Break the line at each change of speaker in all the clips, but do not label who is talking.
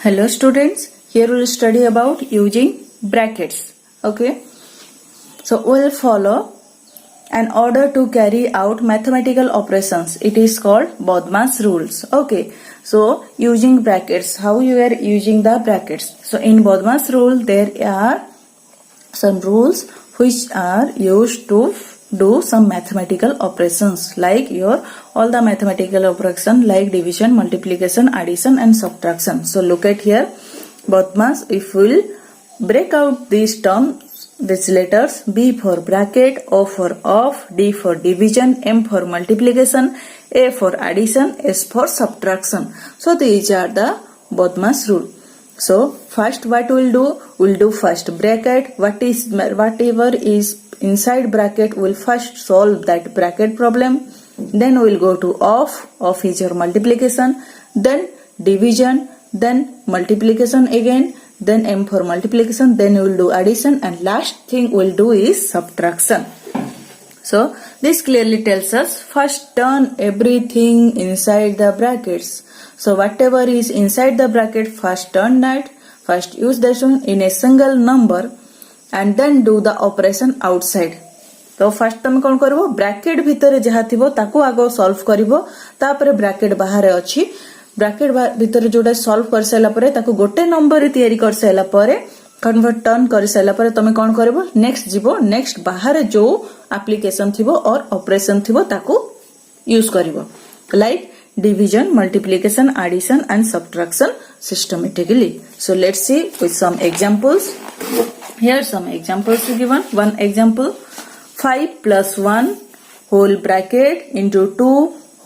Hello students, here we'll study about using brackets. Okay, so we'll follow an order to carry out mathematical operations. It is called Bodmas rules. Okay, so using brackets, how you are using the brackets. So in Bodmas rule there are some rules which are used to do some mathematical operations like your all the mathematical operation like division, multiplication, addition and subtraction. So look at here, Bodmas, if we'll break out these terms, these letters, B for bracket, O for off, D for division, M for multiplication, A for addition, S for subtraction. So these are the Bodmas rule. So first what we'll do first bracket, whatever is inside bracket we'll first solve that bracket problem, then we'll go to off is your multiplication, then division, then multiplication again, then M for multiplication, then we'll do addition, and last thing we'll do is subtraction. So this clearly tells us first turn everything inside the brackets. So whatever is inside the bracket, first turn that, first use this one in a single number and then do the operation outside. तो first तुम कौन करिवो, bracket भितर जहा थिबो ताको आगो solve करिवो, तापरे bracket बाहर अछि, ब्रैकेट भितर जोटा सॉल्व कर साला परे ताको गोटे नंबर रे तयारी कर साला परे कन्वर्ट टर्न कर साला परे तुम कौन करिवो, नेक्स्ट जीवो, नेक्स्ट बाहर जो एप्लीकेशन थिबो और ऑपरेशन थिबो ताको यूज करिवो like division, multiplication, addition and subtraction systematically. So let's see with some examples. Here some examples given. One example, 5 plus 1 whole bracket into 2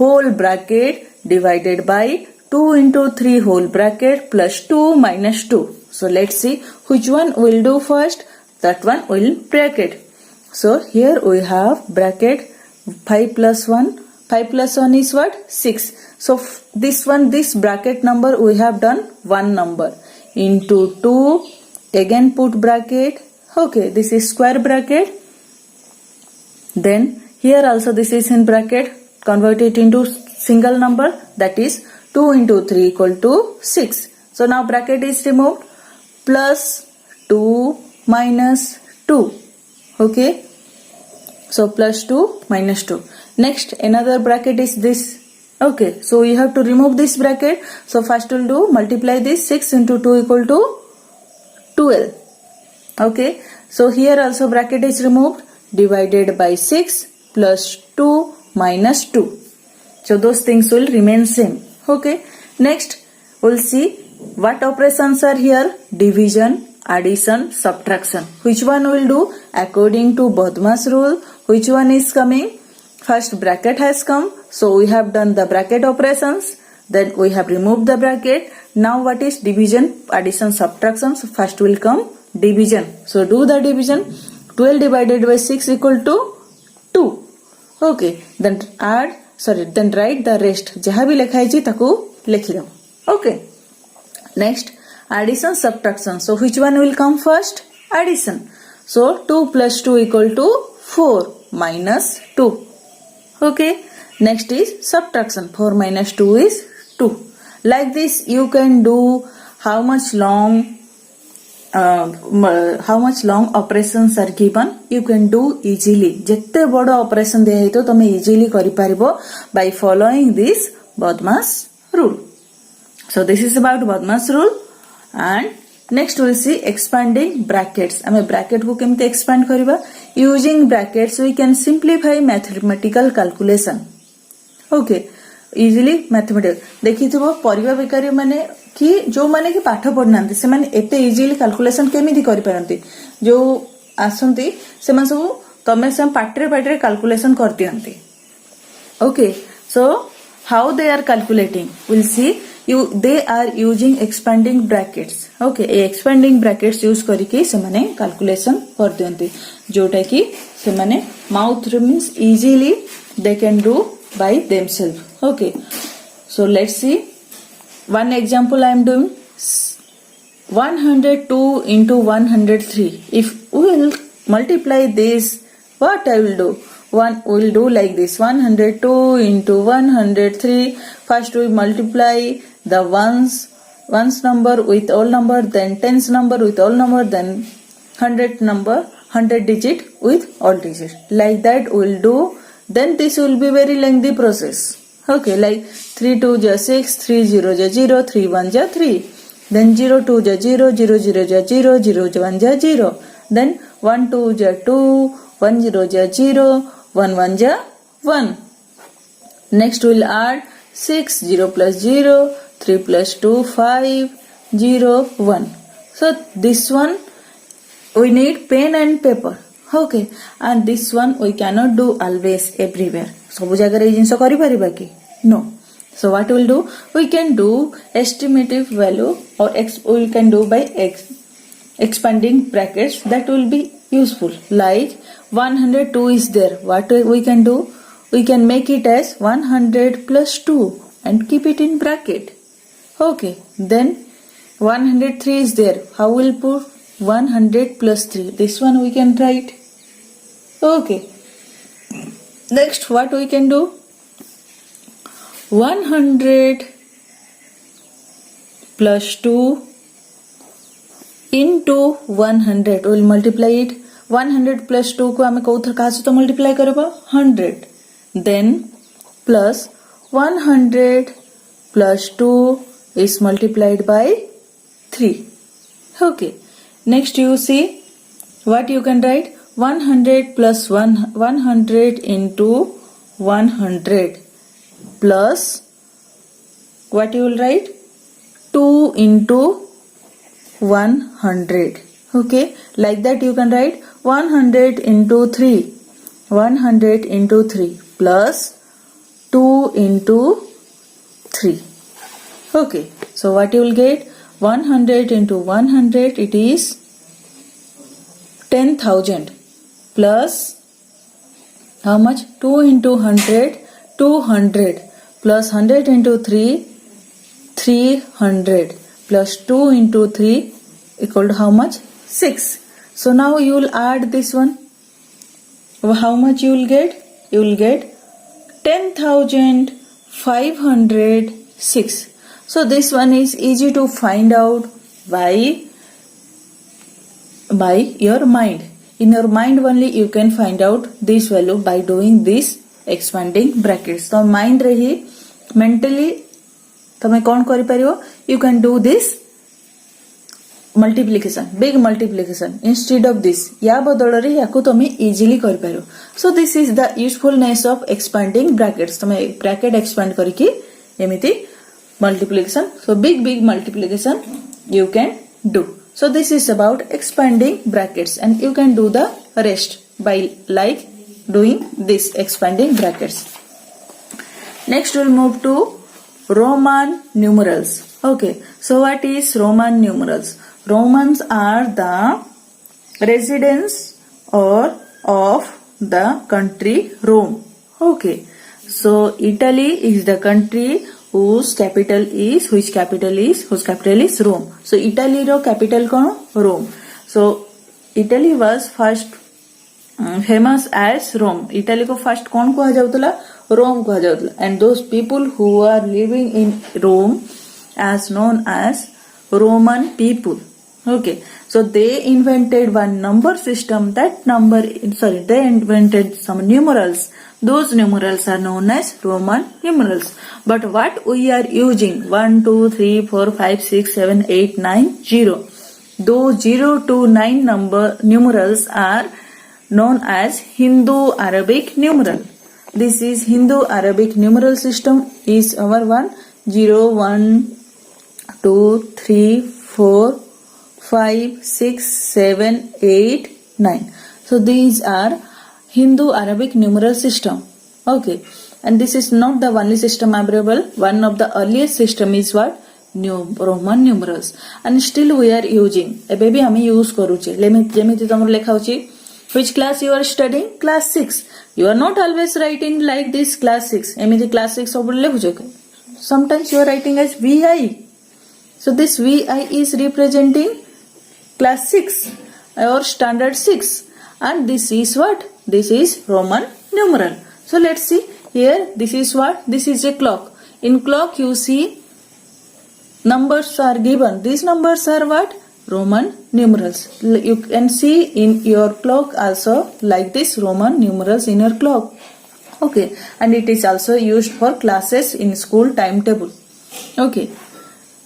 whole bracket divided by 2 into 3 whole bracket plus 2 minus 2. So let's see which one we'll do first. That one will bracket. So here we have bracket 5 plus 1. 5 plus 1 is what? 6. So this one, this bracket number we have done one number into 2, again put bracket. Okay, this is square bracket. Then here also this is in bracket, convert it into single number, that is 2 into 3 equal to 6. So now bracket is removed, plus 2 minus 2. Okay, so plus 2 minus 2. Next another bracket is this. Okay, so you have to remove this bracket. So first we'll do multiply this, 6 into 2 equal to 12. Okay, so here also bracket is removed, divided by 6 plus 2 minus 2. So those things will remain same. Okay, next we'll see what operations are here, division, addition, subtraction. Which one will do according to Bodmas rule? Which one is coming? First bracket has come, so we have done the bracket operations, then we have removed the bracket. Now what is division, addition, subtraction? So first will come division. So do the division. 12 divided by 6 equal to 2. Okay, then then write the rest. Jaha bhi lekha hai taku lekhi dao. Okay. Next addition, subtraction. So which one will come first? Addition. So 2 plus 2 equal to 4 minus 2. Okay, next is subtraction. 4 minus 2 is 2. Like this you can do how much long operations are given, you can do easily. Jette bodo operation de to tome easily kari paribo by following this Bodmas rule. So this is about Bodmas rule. And next we will see expanding brackets. Ame bracket ko kemte expand kariba? Using brackets we can simplify mathematical calculation. Okay, easily mathematical. देखिथिबो परिबा बेकारी माने कि जो माने कि पाठ पढनांती से माने एते इजीली कैलकुलेशन केमिति करि पारंती, जो आसंती से माने सब तमे से पाटरे कैलकुलेशन करती हंती. Okay, so how they are calculating, we'll see. They are using expanding brackets. Okay, a expanding brackets use करके से माने कैलकुलेशन करती हंती, जोटा कि से माने mouth means easily they can do by themselves. Okay, so let's see. One example I am doing 102 into 103. If we will multiply this, what I will do? One will do like this, 102 into 103. First we multiply the ones ones number with all number, then tens number with all number, then 100 digit with all digit. Like that we'll do. Then this will be very lengthy process. Okay, like 3 2 ja 6, 3 0 ja 0, 3 1 ja 3. Then 0 2 ja 0, 0 0 ja 0, 0 1 ja 0. Then 1 2 ja 2, 1 0 ja 0, 1 1 ja 1. Next we'll add 6, 0 plus 0, 3 plus 2, 5, 0, 1. So this one we need pen and paper. Okay, and this one we cannot do always everywhere. Sabu jagare ei jinso kari pariba ki? No. So what we'll do? We can do estimative value, or we can do by expanding brackets. That will be useful. Like 102 is there. What we can do? We can make it as 100 plus 2 and keep it in bracket. Okay, then 103 is there. How will put 100 plus 3? This one we can write. Okay. Next, what we can do? 100 plus 2 into 100. We'll multiply it. 100 plus 2 को हमें कहाँ से तो multiply करेगा 100. Then plus 100 plus 2 is multiplied by 3. Okay. Next you see what you can write. 100 plus 100 into 100 plus what you will write? 2 into 100. Okay. Like that you can write 100 into 3. 100 into 3 plus 2 into 3. Okay. So what you will get? 100 into 100, it is 10,000 plus how much? 2 into 100, 200 plus 100 into 3, 300 plus 2 into 3 equal to how much? 6. So now you will add this one. How much you will get? You will get 10,506. So this one is easy to find out by your mind. In your mind only you can find out this value by doing this expanding brackets. So mind रही mentally तमें कौन करी परियो? You can do this multiplication, big multiplication instead of this. या बदଳରେ याକୁ तमें easily करी परियो. So this is the usefulness of expanding brackets. तमें bracket expand करके एमिति multiplication. So big multiplication you can do. So this is about expanding brackets, and you can do the rest by like doing this expanding brackets. Next we'll move to Roman numerals. Okay, so what is Roman numerals? Romans are the residents or of the country Rome. Okay, so Italy is the country whose capital is Rome. So Italy ro capital kono? Rome. So Italy was first famous as Rome. Italy ko first कौन कहा जाउतला? Rome कहा जाउतला. And those people who are living in Rome as known as Roman people. Okay, so they invented one number system. They invented some numerals. Those numerals are known as Roman numerals. But what we are using? 1, 2, 3, 4, 5, 6, 7, 8, 9, 0. Those 0 to 9 numerals are known as Hindu-Arabic numeral. This is Hindu-Arabic numeral system is our one 0, 1, 2, 3, 4, 5, 6, 7, 8, 9. So these are Hindu-Arabic numeral system. Okay. And this is not the only system available. One of the earliest system is what? Roman numerals. And still we are using. A baby hame use karuche. Jemiti tamar lekhauchi. Which class you are studying? Class 6. You are not always writing like this class 6. Emiti class 6 obul lekhuche. Sometimes you are writing as VI. So this VI is representing class 6 or standard 6. And this is what? This is Roman numeral. So let's see here. This is what? This is a clock. In clock you see numbers are given. These numbers are what? Roman numerals. You can see in your clock also like this Roman numerals in your clock. Okay, and it is also used for classes in school timetable. Okay,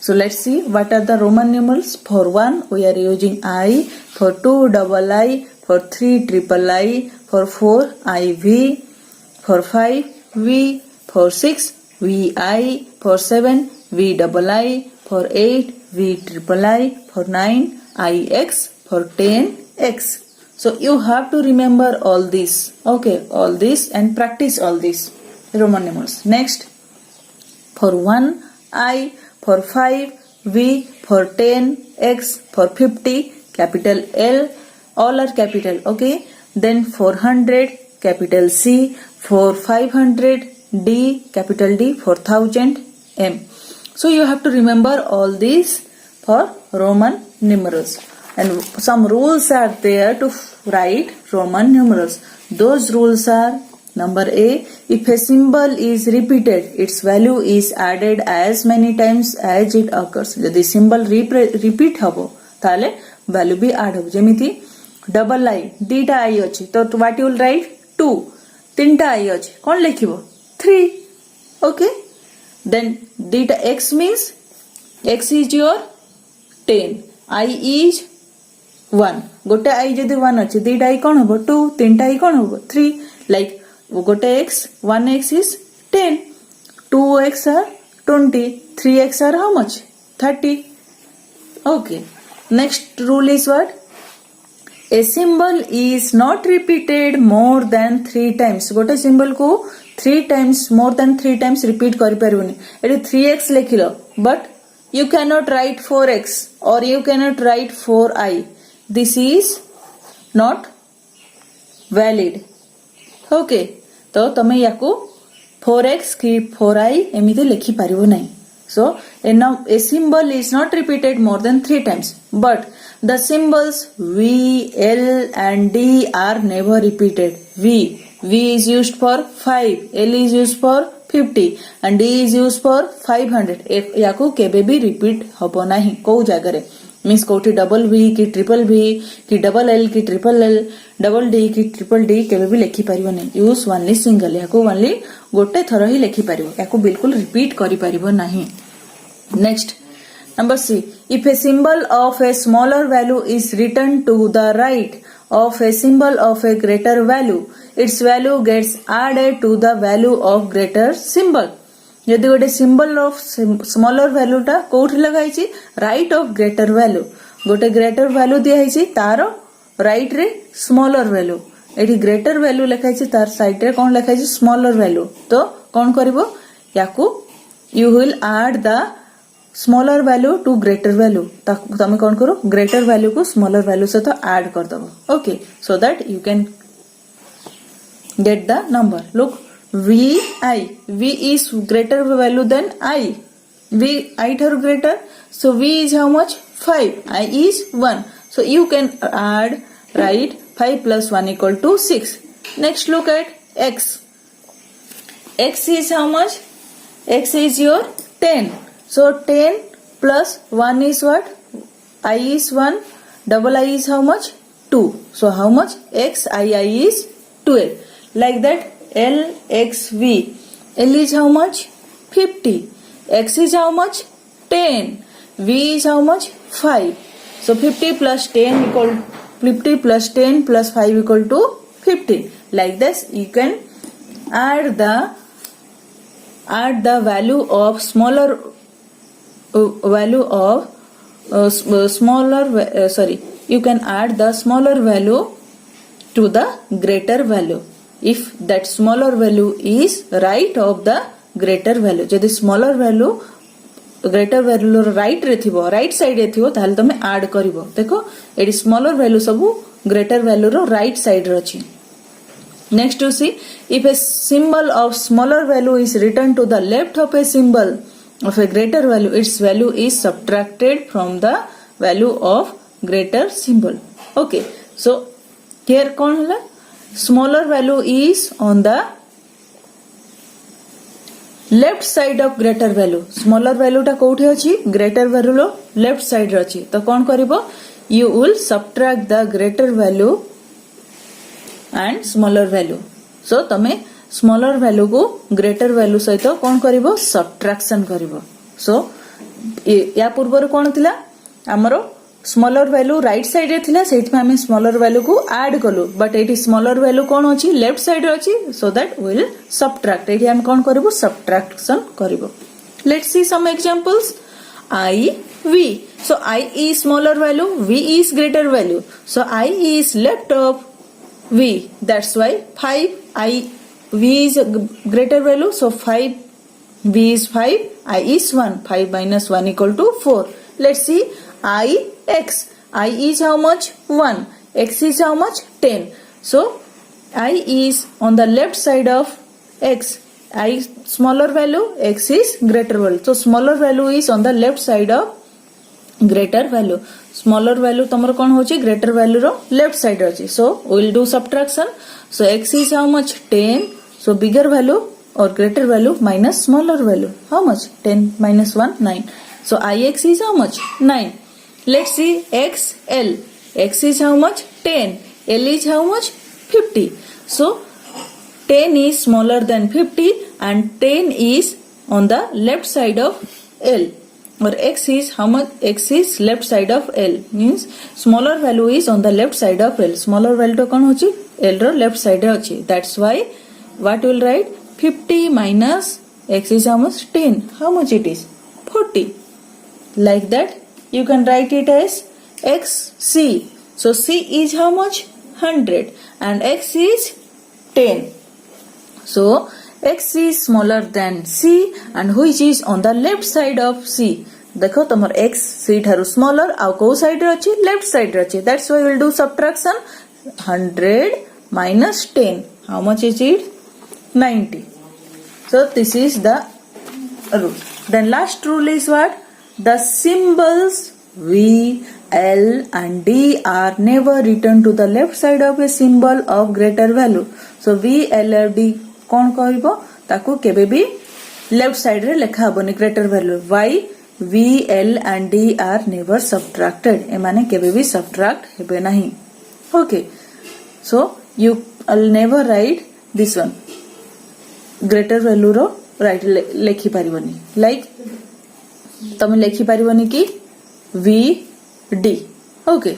so let's see what are the Roman numerals. For 1 we are using I, for 2 double I, for 3 triple I, for 4 IV, for 5 V, for 6 VI, for 7 V double I, for 8 V triple I, for 9 IX, for 10 X. So you have to remember all this. Okay, all this and practice all this Roman numerals. Next, for 1 I, for 5 V, for 10 X, for 50 capital L, all are capital. Okay, then 400 capital C, for 500 D capital D, for 1000 M. So you have to remember all these for Roman numerals, and some rules are there to write Roman numerals. Those rules are: number A, if a symbol is repeated, its value is added as many times as it occurs. Jodi symbol repeat habo tale value भी add habo. जेमिति double I, dita I अछि तो what you will write? 2. तीनटा I अछि कोन लिखिबो? 3. Okay, then dita X means X is your 10, I is 1. गोटे I जदि 1 अछि दीटा I कोन हबो? 2. तीनटा I कोन हबो? 3. Like गोटे X, 1X is 10, 2X are 20, 3X are how much? 30. Okay, next rule is what? A symbol is not repeated more than 3 times. गोटे symbol को 3 times, more than 3 times repeat करि परिबोनी. एटी 3x लिखिलो, but you cannot write 4x or you cannot write 4i. This is not valid. Okay, तो तमे याकू 4x की 4i एमिति लिखि परिबो नहीं. So a symbol is not repeated more than 3 times, but the symbols V, L and D are never repeated. V is used for 5, L is used for 50 and D is used for 500. याकू केबे भी repeat हबो नहीं को जगह means कोठी double V की triple V की double L की ट्रिपल L, डबल D की ट्रिपल D केबे भी लिखि परिबो नहीं. यूज ओनली सिंगल, याकू ओनली गोटे थर ही लिखि परिबो, याकू बिल्कुल रिपीट करि परिबो नहीं. Next, number C. If a symbol of a smaller value is written to the right of a symbol of a greater value, its value gets added to the value of greater symbol. यदि गोटे symbol of smaller value टा कोठी लगाइछि right of greater value, गोटे greater value दिया हिछि तारो right रे smaller value, एठी greater value लिखाइछि तार side रे कोन लिखाइछि smaller value. तो कोन करिवो याकू you will add the smaller value to greater value. तमे कौन करो greater value को smaller value से तो add कर दो. Okay, so that you can get the number. Look, V is greater value than I. I ठारू greater, so V is how much? 5. I is 1. So you can add, write 5 plus 1 equal to 6. Next, look at X. X is how much? X is your 10. So 10 plus 1 is what? I is 1. Double I is how much? 2. So how much? X I is 12. Like that L X V. L is how much? 50. X is how much? 10. V is how much? 5. So 50 plus 10 equal 50 plus 10 plus 5 equal to 50. Like this you can add the value of smaller value of you can add the smaller value to the greater value if that smaller value is right of the greater value. जदि smaller value greater value right रे थिबो, right side रे थिबो ताले तमे add करिवो. देखो AD smaller value सबु greater value रो right side रे अछि. Next to see, if a symbol of smaller value is written to the left of a symbol of a greater value, its value is subtracted from the value of greater symbol. Okay, so here कौन होला? Smaller value is on the left side of greater value smaller value टा कोठी अछि greater value लो left side रे अछि तो कोन करिवो you will subtract the greater value and smaller value so तमे स्मॉलर वैल्यू को ग्रेटर वैल्यू सहित कोन करिवो सबट्रैक्शन करिवो सो या पूर्वर कोन थिला हमरो स्मॉलर वैल्यू राइट साइड रे थिला सेठ में हम स्मॉलर वैल्यू को ऐड कलु बट एटी स्मॉलर वैल्यू कोन अछि लेफ्ट साइड रे अछि so that we will subtract एटी हम कोन करिवो सबट्रैक्शन करिवो let's see some examples I V so I is smaller value V is greater value so I is left of V that's why 5 I V is greater value so 5 V is 5 I is 1 5 minus 1 equal to 4 let's see I X I is how much 1 X is how much 10 so I is on the left side of X I smaller value X is greater value so smaller value is on the left side of greater value smaller value तमर कोन होची greater value रो left side अछि so we will do subtraction so X is how much 10 so bigger value or greater value minus smaller value how much 10 minus 1 9 so IX is how much 9 let's see XL X is how much 10 L is how much 50 so 10 is smaller than 50 and 10 is on the left side of L or X is how much X is left side of L means smaller value is on the left side of L smaller value to kon hochi L ro left side re hochi that's why what will write 50 minus X is how much 10 how much it is 40 like that you can write it as XC so C is how much 100 and X is 10 so X is smaller than C and which is on the left side of C देखो तमर X C Tharu smaller आउ को side रे अछि left side रे अछि that's why we will do subtraction 100 minus 10 how much is it 90 so this is the rule then last rule is what the symbols V L and D are never written to the left side of a symbol of greater value so V L और D कोन कहबो ताकू केबे भी left side रे लेखा हबोनी greater value y v l and d are never subtracted ए माने केबे भी सबट्रैक्ट हेबे नाही okay so you will never write this one greater value रो राइट लेखि परिबोनी लाइक तमे लेखि परिबोनी कि v d okay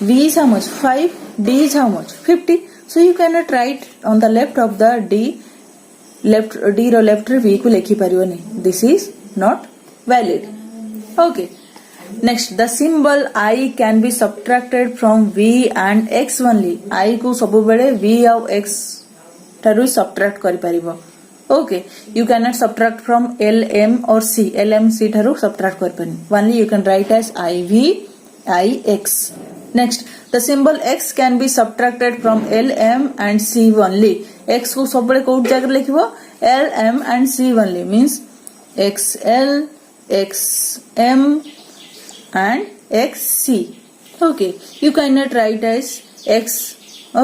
v is how much 5 d is how much 50 so you cannot write on the left of the d left d row left रे v को लेखि परिबोनी this is not valid okay next the symbol I can be subtracted from v and x only I को सब बेले v और x Tharu subtract करि परिबो okay you cannot subtract from L M or C L M C Tharu subtract करि परिबो only you can write as I V I X next the symbol x can be subtracted from L M and C only x को सब बेले code जगह लिखिबो L M and C only means XL XM and XC okay you cannot write as X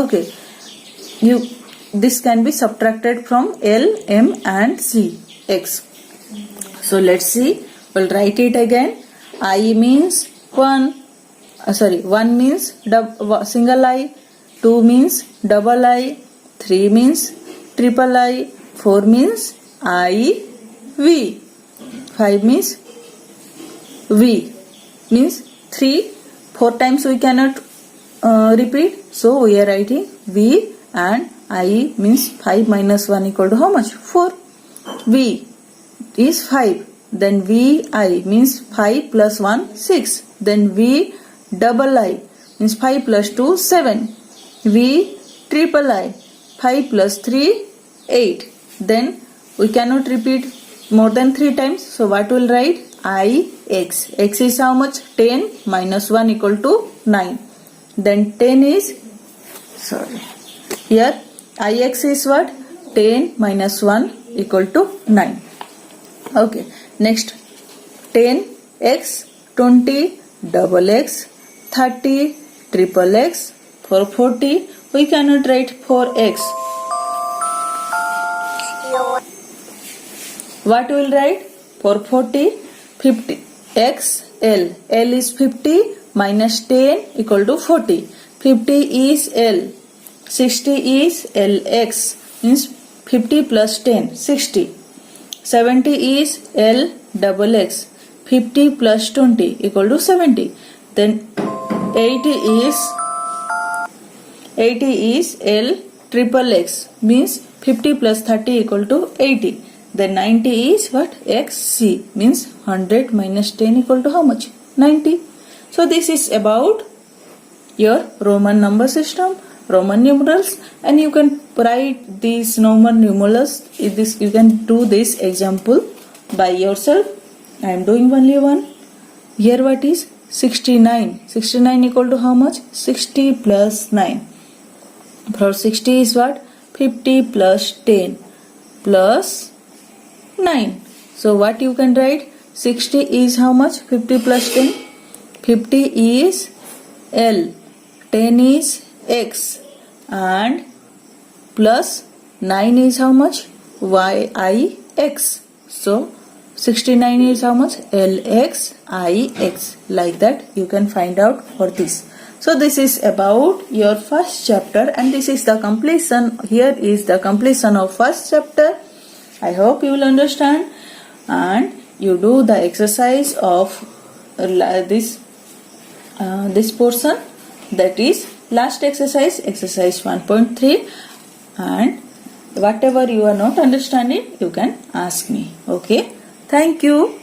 okay you this can be subtracted from L M and C X so let's see we'll write it again I means 1 means single I 2 means double I 3 means triple I 4 means I V 5 means V means 4 times we cannot repeat so we are writing V and I means 5 minus 1 equal to how much 4 V is 5 then V I means 5 plus 1 6 then V double I means 5 plus 2 7 V triple I 5 plus 3 8 then we cannot repeat more than 3 times so what will write I X X is how much 10 minus 1 equal to 9 then 10 is here IX is what 10 minus 1 equal to 9 okay next 10 X 20 double X 30 triple X for 40 we cannot write 4X What we will write? For 40, 50 x L. L is 50 minus 10 equal to 40. 50 is L. 60 is LX, means 50 plus 10, 60. 70 is L double X. 50 plus 20 equal to 70. Then 80 is L triple X, means 50 plus 30 equal to 80. Then 90 is what? XC, means 100 minus 10 equal to how much? 90. So this is about your Roman number system, Roman numerals, and you can write these Roman numerals. You can do this example by yourself. I am doing only one. Here what is 69? 69 equal to how much? 60 plus 9. For 60 is what? 50 plus 10 plus 9. So what you can write? 60 is how much? 50 plus 10. 50 is L. 10 is X. And plus 9 is how much? YIX. So 69 is how much? LXIX. Like that you can find out for this. So this is about your first chapter, and this is the completion. Here is the completion of first chapter. I hope you will understand, and you do the exercise of this portion, that is last exercise 1.3, and whatever you are not understanding you can ask me. Okay, thank you.